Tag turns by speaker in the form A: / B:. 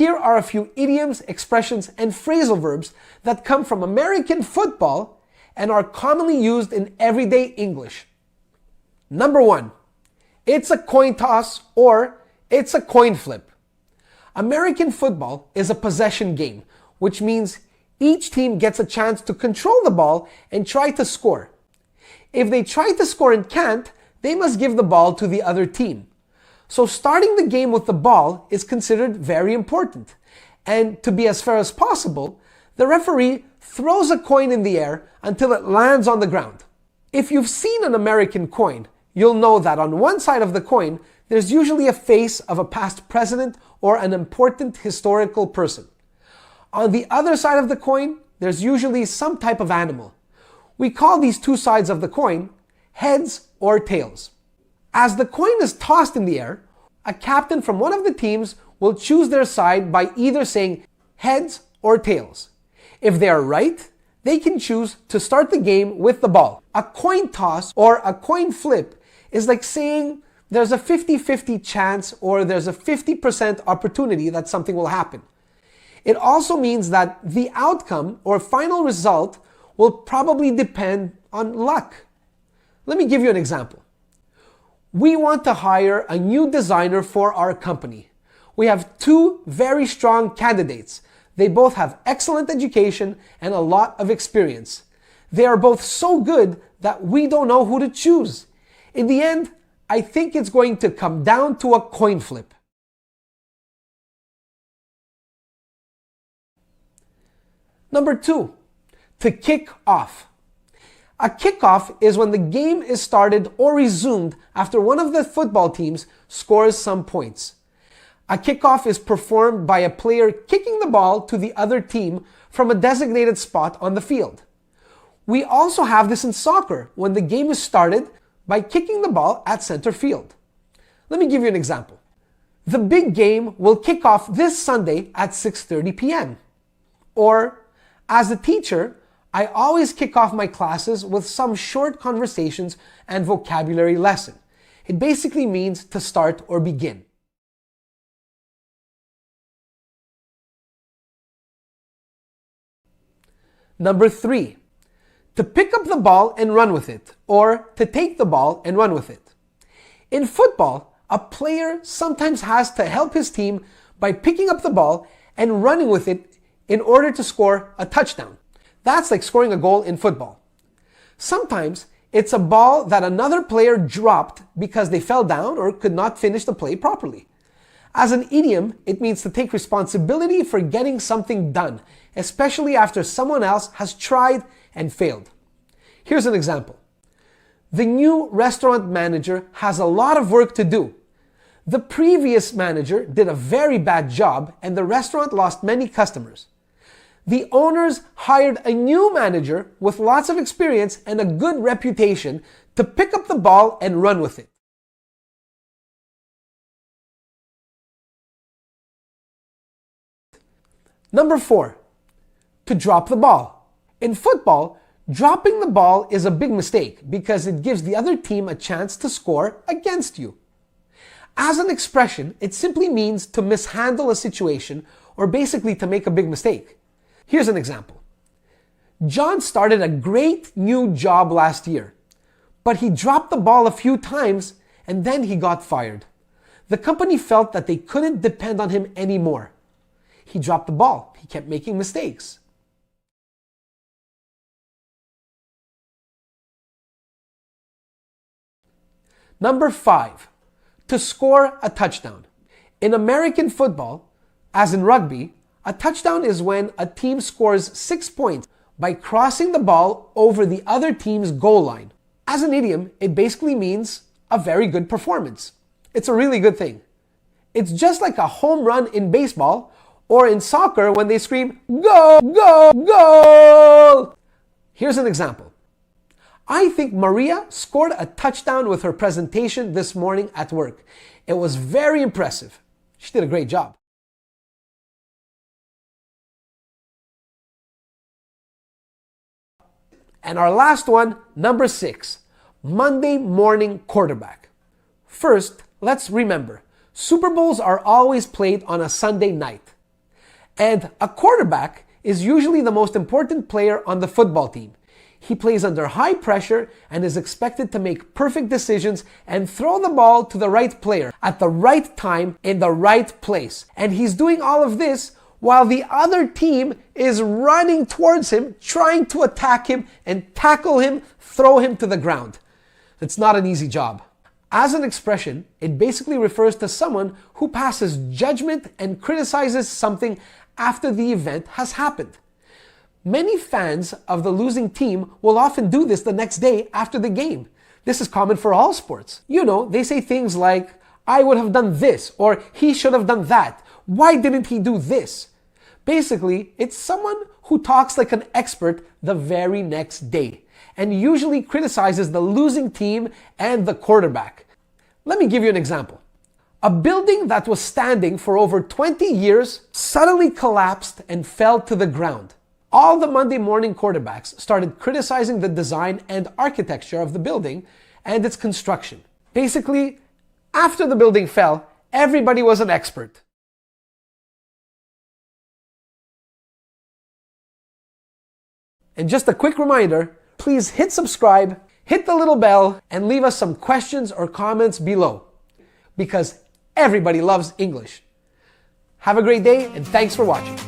A: Here are a few idioms, expressions, and phrasal verbs that come from American football and are commonly used in everyday English. Number 1, it's a coin toss or it's a coin flip. American football is a possession game, which means each team gets a chance to control the ball and try to score. If they try to score and can't, they must give the ball to the other team. So starting the game with the ball is considered very important. And to be as fair as possible, the referee throws a coin in the air until it lands on the ground. If you've seen an American coin, you'll know that on one side of the coin, there's usually a face of a past president or an important historical person. On the other side of the coin, there's usually some type of animal. We call these two sides of the coin heads or tails. As the coin is tossed in the air, a captain from one of the teams will choose their side by either saying heads or tails. If they are right, they can choose to start the game with the ball. A coin toss or a coin flip is like saying there's a 50-50 chance or there's a 50% opportunity that something will happen. It also means that the outcome or final result will probably depend on luck. Let me give you an example. We want to hire a new designer for our company. We have two very strong candidates. They both have excellent education and a lot of experience. They are both so good that we don't know who to choose. In the end, I think it's going to come down to a coin flip. Number 2, to kick off. A kickoff is when the game is started or resumed after one of the football teams scores some points. A kickoff is performed by a player kicking the ball to the other team from a designated spot on the field. We also have this in soccer when the game is started by kicking the ball at center field. Let me give you an example. The big game will kick off this Sunday at 6:30 p.m. Or, as a teacher, I always kick off my classes with some short conversations and vocabulary lesson. It basically means to start or begin. Number 3, to pick up the ball and run with it, or to take the ball and run with it. In football, a player sometimes has to help his team by picking up the ball and running with it in order to score a touchdown. That's like scoring a goal in football. Sometimes it's a ball that another player dropped because they fell down or could not finish the play properly. As an idiom, it means to take responsibility for getting something done, especially after someone else has tried and failed. Here's an example. The new restaurant manager has a lot of work to do. The previous manager did a very bad job and the restaurant lost many customers. The owners hired a new manager with lots of experience and a good reputation to pick up the ball and run with it. Number 4, to drop the ball. In football, dropping the ball is a big mistake because it gives the other team a chance to score against you. As an expression, it simply means to mishandle a situation or basically to make a big mistake. Here's an example. John started a great new job last year, but he dropped the ball a few times and then he got fired. The company felt that they couldn't depend on him anymore. He dropped the ball. He kept making mistakes. Number 5, to score a touchdown. In American football, as in rugby, a touchdown is when a team scores 6 points by crossing the ball over the other team's goal line. As an idiom, it basically means a very good performance. It's a really good thing. It's just like a home run in baseball or in soccer when they scream, "Go, go, goal!" Here's an example. I think Maria scored a touchdown with her presentation this morning at work. It was very impressive. She did a great job. And our last one, number 6, Monday morning quarterback. First, let's remember, Super Bowls are always played on a Sunday night. And a quarterback is usually the most important player on the football team. He plays under high pressure and is expected to make perfect decisions and throw the ball to the right player at the right time in the right place. And he's doing all of this while the other team is running towards him, trying to attack him and tackle him, throw him to the ground. It's not an easy job. As an expression, it basically refers to someone who passes judgment and criticizes something after the event has happened. Many fans of the losing team will often do this the next day after the game. This is common for all sports. You know, they say things like, I would have done this, or he should have done that. Why didn't he do this? Basically, it's someone who talks like an expert the very next day and usually criticizes the losing team and the quarterback. Let me give you an example. A building that was standing for over 20 years suddenly collapsed and fell to the ground. All the Monday morning quarterbacks started criticizing the design and architecture of the building and its construction. Basically, after the building fell, everybody was an expert. And just a quick reminder, please hit subscribe, hit the little bell, and leave us some questions or comments below, because everybody loves English. Have a great day, and thanks for watching.